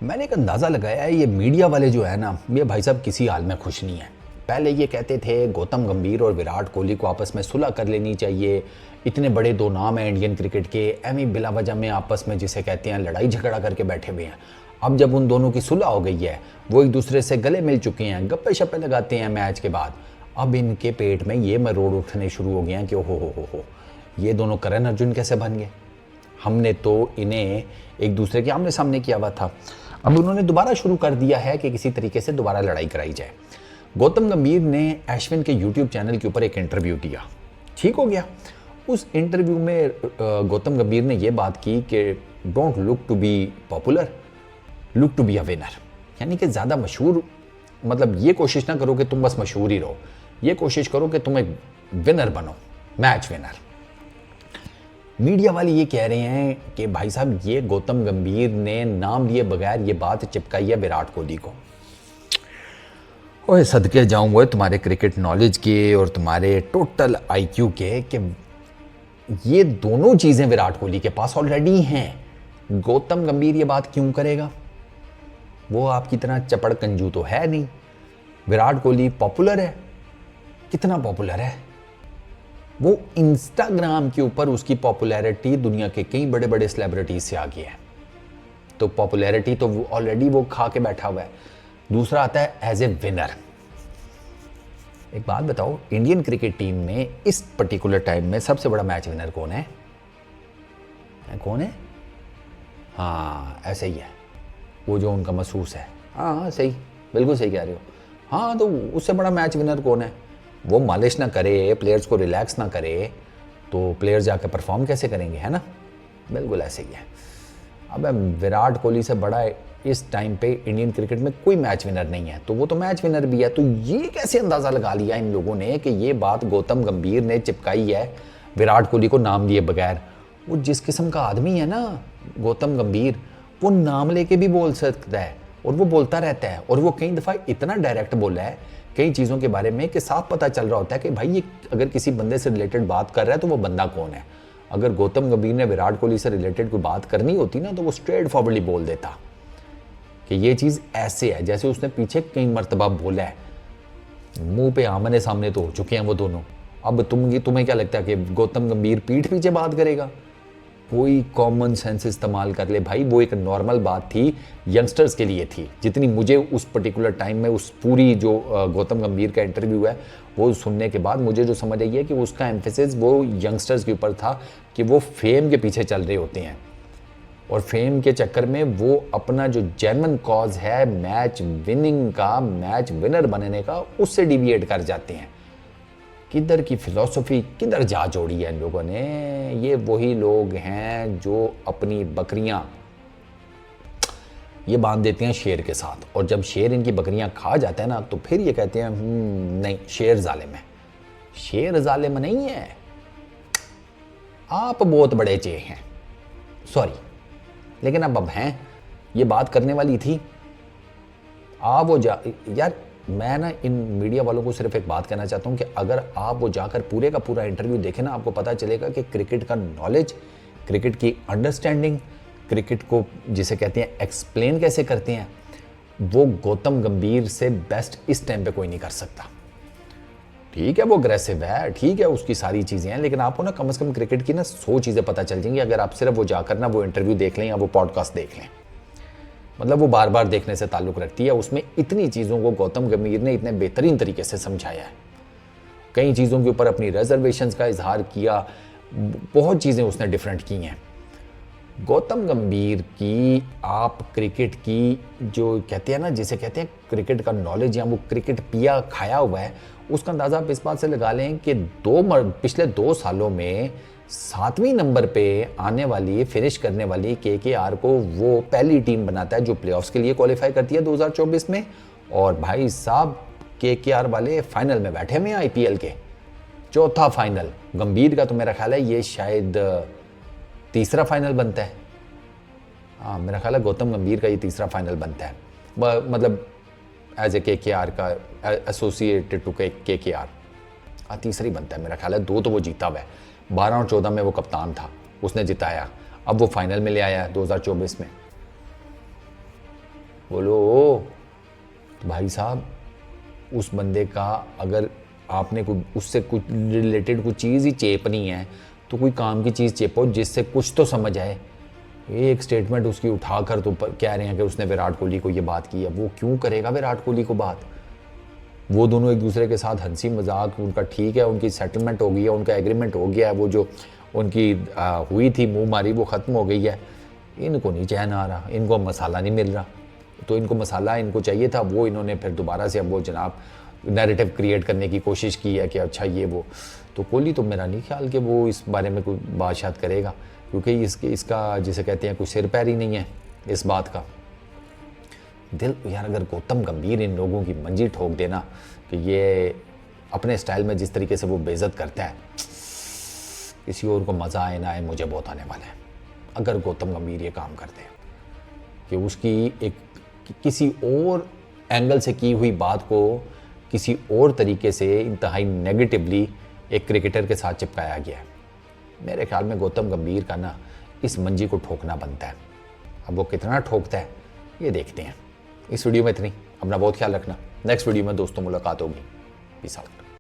मैंने एक अंदाज़ा लगाया है, ये मीडिया वाले जो है ना, ये भाई साहब किसी हाल में खुश नहीं है। पहले ये कहते थे गौतम गंभीर और विराट कोहली को आपस में सुलह कर लेनी चाहिए, इतने बड़े दो नाम हैं इंडियन क्रिकेट के, एमी बिला वजह में आपस में जिसे कहते हैं लड़ाई झगड़ा करके बैठे हुए हैं। अब जब उन दोनों की सुलह हो गई है, वो एक दूसरे से गले मिल चुके हैं, गप्पे शप्पे लगाते हैं मैच के बाद, अब इनके पेट में ये मरोड़ उठने शुरू हो गए हैं कि हो ये दोनों करण अर्जुन कैसे बन गए। हमने तो इन्हें एक दूसरे के आमने सामने किया हुआ था, अब उन्होंने दोबारा शुरू कर दिया है कि किसी तरीके से दोबारा लड़ाई कराई जाए। गौतम गंभीर ने अश्विन के यूट्यूब चैनल के ऊपर एक इंटरव्यू दिया, ठीक हो गया। उस इंटरव्यू में गौतम गंभीर ने यह बात की कि don't look to be popular, look to be a winner. यानी कि ज़्यादा मशहूर, मतलब ये कोशिश ना करो कि तुम बस मशहूर ही रहो, ये कोशिश करो कि तुम एक विनर बनो, मैच विनर। मीडिया वाले ये कह रहे हैं कि भाई साहब ये गौतम गंभीर ने नाम लिए बगैर ये बात चिपकाई है विराट कोहली को। ओए सदके जाऊंगा तुम्हारे क्रिकेट नॉलेज के और तुम्हारे टोटल आईक्यू के कि ये दोनों चीज़ें विराट कोहली के पास ऑलरेडी हैं। गौतम गंभीर ये बात क्यों करेगा? वो आपकी तरह चपड़ कंजू तो है नहीं। विराट कोहली पॉपुलर है, कितना पॉपुलर है वो, इंस्टाग्राम के ऊपर उसकी पॉपुलैरिटी दुनिया के कई बड़े बड़े सेलिब्रिटीज से आ गई है। तो पॉपुलैरिटी तो वो ऑलरेडी वो खा के बैठा हुआ है। दूसरा आता है एज ए विनर। एक बात बताओ, इंडियन क्रिकेट टीम में इस पर्टिकुलर टाइम में सबसे बड़ा मैच विनर कौन है? कौन है? हाँ ऐसे ही है, वो जो उनका महसूस है। हाँ सही, बिल्कुल सही कह रहे हो। हाँ तो उससे बड़ा मैच विनर कौन है? वो मालिश ना करे, प्लेयर्स को रिलैक्स ना करे, तो प्लेयर्स जाकर परफॉर्म कैसे करेंगे, है ना? बिल्कुल ऐसे ही है। अब विराट कोहली से बड़ा इस टाइम पे इंडियन क्रिकेट में कोई मैच विनर नहीं है, तो वो तो मैच विनर भी है। तो ये कैसे अंदाज़ा लगा लिया इन लोगों ने कि ये बात गौतम गंभीर ने चिपकाई है विराट कोहली को नाम लिए बगैर। वो जिस किस्म का आदमी है ना गौतम गंभीर, वो नाम लेके भी बोल सकता है और वो बोलता रहता है, और वो कई दफ़ा इतना डायरेक्ट बोला है कई चीज़ों के बारे में कि साफ पता चल रहा होता है कि भाई ये अगर किसी बंदे से रिलेटेड बात कर रहा है तो वो बंदा कौन है। अगर गौतम गंभीर ने विराट कोहली से रिलेटेड कोई बात करनी होती ना, तो वो स्ट्रेट फॉरवर्डली बोल देता कि ये चीज़ ऐसे है, जैसे उसने पीछे कई मरतबा बोला है। मुंह पे आमने सामने तो हो चुके हैं वो दोनों। अब तुम्हें क्या लगता है कि गौतम गंभीर पीठ पीछे बात करेगा? कोई कॉमन सेंस इस्तेमाल कर ले भाई। वो एक नॉर्मल बात थी, यंगस्टर्स के लिए थी। जितनी मुझे उस पर्टिकुलर टाइम में उस पूरी जो गौतम गंभीर का इंटरव्यू है वो सुनने के बाद मुझे जो समझ आई है कि उसका एम्फेसिस वो यंगस्टर्स के ऊपर था कि वो फेम के पीछे चल रहे होते हैं, और फेम के चक्कर में वो अपना जो जेन्युइन कॉज है मैच विनिंग का, मैच विनर बनने का, उससे डिविएट कर जाते हैं। किधर की फिलॉसफी किधर जा जोड़ी है इन लोगों ने। ये वही लोग हैं जो अपनी बकरियां ये बांध देते हैं शेर के साथ, और जब शेर इनकी बकरियां खा जाता है ना, तो फिर ये कहते हैं नहीं शेर जालिम है। शेर जालिम नहीं है, आप बहुत बड़े चे हैं, सॉरी, लेकिन अब हैं। ये बात करने वाली थी आप वो यार मैं ना इन मीडिया वालों को सिर्फ एक बात कहना चाहता हूँ कि अगर आप वो जाकर पूरे का पूरा इंटरव्यू देखें ना, आपको पता चलेगा कि क्रिकेट का नॉलेज, क्रिकेट की अंडरस्टैंडिंग, क्रिकेट को जिसे कहते हैं एक्सप्लेन कैसे करते हैं, वो गौतम गंभीर से बेस्ट इस टाइम पे कोई नहीं कर सकता। ठीक है वो अग्रेसिव है, ठीक है उसकी सारी चीज़ें हैं, लेकिन आपको ना कम से कम क्रिकेट की ना 100 चीज़ें पता चल जाएंगी अगर आप सिर्फ वो जाकर ना वो इंटरव्यू देख लें या वो पॉडकास्ट देख लें। मतलब वो बार बार देखने से ताल्लुक़ रखती है। उसमें इतनी चीज़ों को गौतम गंभीर ने इतने बेहतरीन तरीके से समझाया है, कई चीज़ों के ऊपर अपनी रिजर्वेशंस का इजहार किया, बहुत चीज़ें उसने डिफरेंट की हैं। गौतम गंभीर की आप क्रिकेट की जो कहते हैं ना, जिसे कहते हैं क्रिकेट का नॉलेज या वो क्रिकेट पिया खाया हुआ है, उसका अंदाज़ा आप इस बात से लगा लें कि पिछले 2 सालों में 7वें नंबर पे आने वाली, फिनिश करने वाली केकेआर को वो पहली टीम बनाता है जो प्लेऑफ्स के लिए क्वालिफाई करती है 2024 में। और भाई साहब केकेआर वाले फाइनल में बैठे हुए हैं आईपीएल के, चौथा फाइनल। गंभीर का तो मेरा ख्याल है ये शायद तीसरा फाइनल बनता है। हाँ मेरा ख्याल है गौतम गंभीर का ये तीसरा फाइनल बनता है, मतलब एज ए केकेआर का, एसोसिएटेड टू केकेआर। हाँ तीसरी बनता है मेरा ख्याल है। 2 तो वो जीता हुआ है, 12 और 14 में वो कप्तान था, उसने जिताया। अब वो फाइनल में ले आया 2024 में। बोलो तो भाई साहब उस बंदे का अगर आपने कोई उससे कुछ रिलेटेड कुछ चीज़ ही चेपनी है तो कोई काम की चीज़ चेपो जिससे कुछ तो समझ आए। ये एक स्टेटमेंट उसकी उठाकर तो कह रहे हैं कि उसने विराट कोहली को ये बात की है। वो क्यों करेगा विराट कोहली को बात? वो दोनों एक दूसरे के साथ हंसी मजाक उनका ठीक है, उनकी सेटलमेंट हो गई है, उनका एग्रीमेंट हो गया है, वो जो उनकी हुई थी मुंह मारी वो ख़त्म हो गई है। इनको नहीं चैन आ रहा, इनको मसाला नहीं मिल रहा, तो इनको मसाला इनको चाहिए था, वो इन्होंने फिर दोबारा से अब वो जनाब नैरेटिव क्रिएट करने की कोशिश की है कि अच्छा ये वो। तो कोहली तो मेरा नहीं ख्याल कि वो इस बारे में कोई बात शायद करेगा, क्योंकि इसका जिसे कहते हैं कोई सिर पैर ही नहीं है इस बात का। दिल यार, अगर गौतम गंभीर इन लोगों की मंजी ठोक देना कि ये अपने स्टाइल में जिस तरीके से वो बेइज्जत करता है, किसी और को मज़ा आए ना आए मुझे बहुत आने वाला है। अगर गौतम गंभीर ये काम करते हैं कि उसकी एक किसी और एंगल से की हुई बात को किसी और तरीके से इंतहाई नेगेटिवली एक क्रिकेटर के साथ चिपकाया गया है, मेरे ख्याल में गौतम गंभीर का ना इस मंजी को ठोकना बनता है। अब वो कितना ठोकता है ये देखते हैं। इस वीडियो में इतनी, अपना बहुत ख्याल रखना। नेक्स्ट वीडियो में दोस्तों मुलाकात होगी। Peace out.